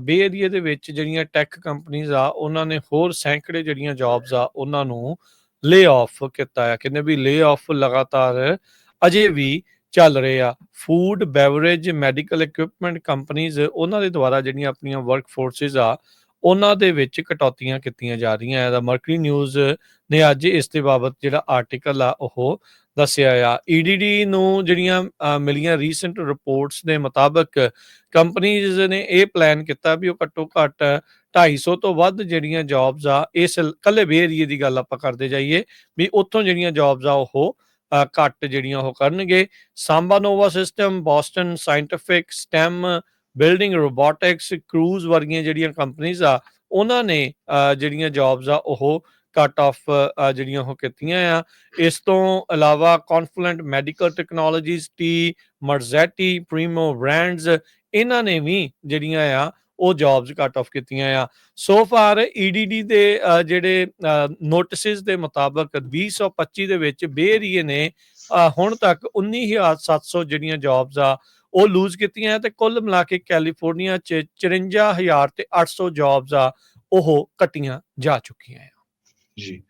ਬੇ ਏਰੀਏ ਦੇ ਵਿੱਚ ਜਿਹੜੀਆਂ ਟੈਕ ਕੰਪਨੀਜ਼ ਆ ਉਹਨਾਂ ਨੇ ਹੋਰ ਸੈਂਕੜੇ ਜਿਹੜੀਆਂ ਜੌਬਸ ਆ ਉਹਨਾਂ ਨੂੰ ਲੇ ਆਫ ਕੀਤਾ ਆ। ਕਹਿੰਦੇ ਵੀ ਲੇ ਆਫ ਲਗਾਤਾਰ ਅਜੇ ਵੀ ਚੱਲ ਰਹੇ ਆ। ਫੂਡ ਬੈਵਰੇਜ ਮੈਡੀਕਲ ਇਕਵਿਪਮੈਂਟ ਕੰਪਨੀਜ਼ ਉਹਨਾਂ ਦੇ ਦੁਆਰਾ ਜਿਹੜੀਆਂ ਆਪਣੀਆਂ ਵਰਕ ਫੋਰਸਿਸ ਆ ਉਹਨਾਂ ਦੇ ਵਿੱਚ ਕਟੌਤੀਆਂ ਕੀਤੀਆਂ ਜਾ ਰਹੀਆਂ। ਇਹਦਾ ਮਰਕਰੀ ਨਿਊਜ਼ ਨੇ ਅੱਜ ਇਸ ਦੇ ਬਾਬਤ ਜਿਹੜਾ ਆਰਟੀਕਲ ਆ ਉਹ ਦੱਸਿਆ ਆ। ਈਡੀਡੀ ਨੂੰ ਜਿਹੜੀਆਂ ਮਿਲੀਆਂ ਰੀਸੈਂਟ ਰਿਪੋਰਟਸ ਦੇ ਮੁਤਾਬਕ ਕੰਪਨੀਜ਼ ਨੇ ਇਹ ਪਲਾਨ ਕੀਤਾ ਵੀ ਉਹ ਘੱਟੋ ਘੱਟ 250 ਤੋਂ ਵੱਧ ਜਿਹੜੀਆਂ ਜੌਬਸ ਆ ਇਸ ਇਕੱਲੇ ਬੇ ਏਰੀਏ ਦੀ ਗੱਲ ਆਪਾਂ ਕਰਦੇ ਜਾਈਏ ਵੀ ਉੱਥੋਂ ਜਿਹੜੀਆਂ ਜੌਬਸ ਆ ਉਹ ਘੱਟ ਜਿਹੜੀਆਂ ਉਹ ਕਰਨਗੇ। SambaNova system, Boston Scientific, stem, building robotics, cruise ਵਰਗੀਆਂ ਜਿਹੜੀਆਂ ਕੰਪਨੀਜ਼ ਆ ਉਹਨਾਂ ਨੇ ਜਿਹੜੀਆਂ ਜੌਬਸ ਆ ਉਹ ਕੱਟ ਆਫ ਜਿਹੜੀਆਂ ਉਹ ਕੀਤੀਆਂ ਆ। ਇਸ ਤੋਂ ਇਲਾਵਾ ਕੌਨਫਲੂਐਂਟ ਮੈਡੀਕਲ ਟੈਕਨੋਲੋਜੀਜ਼, ਟੀ ਮਰਜ਼ੈਟੀ, ਪ੍ਰੀਮੋ ਬ੍ਰਾਂਡਸ ਇਹਨਾਂ ਨੇ ਵੀ ਜਿਹੜੀਆਂ ਆ ਉਹ ਜੌਬਸ ਕੱਟ ਆਫ ਕੀਤੀਆਂ ਆ। ਸੋ ਫਾਰ ਈਡੀਡੀ ਦੇ ਜਿਹੜੇ ਨੋਟਿਸਿਸ ਦੇ ਮੁਤਾਬਕ 2025 ਦੇ ਵਿੱਚ ਬੇ ਏਰੀਏ ਨੇ ਹੁਣ ਤੱਕ 19,700 ਜਿਹੜੀਆਂ ਜੌਬਸ ਆ ਉਹ ਲੂਜ਼ ਕੀਤੀਆਂ ਤੇ ਕੁੱਲ ਮਿਲਾ ਕੇ ਕੈਲੀਫੋਰਨੀਆ 'ਚ 54,800 ਜੌਬਸ ਆ ਉਹ ਕੱਟੀਆਂ ਜਾ ਚੁੱਕੀਆਂ ਆ। ਜੀ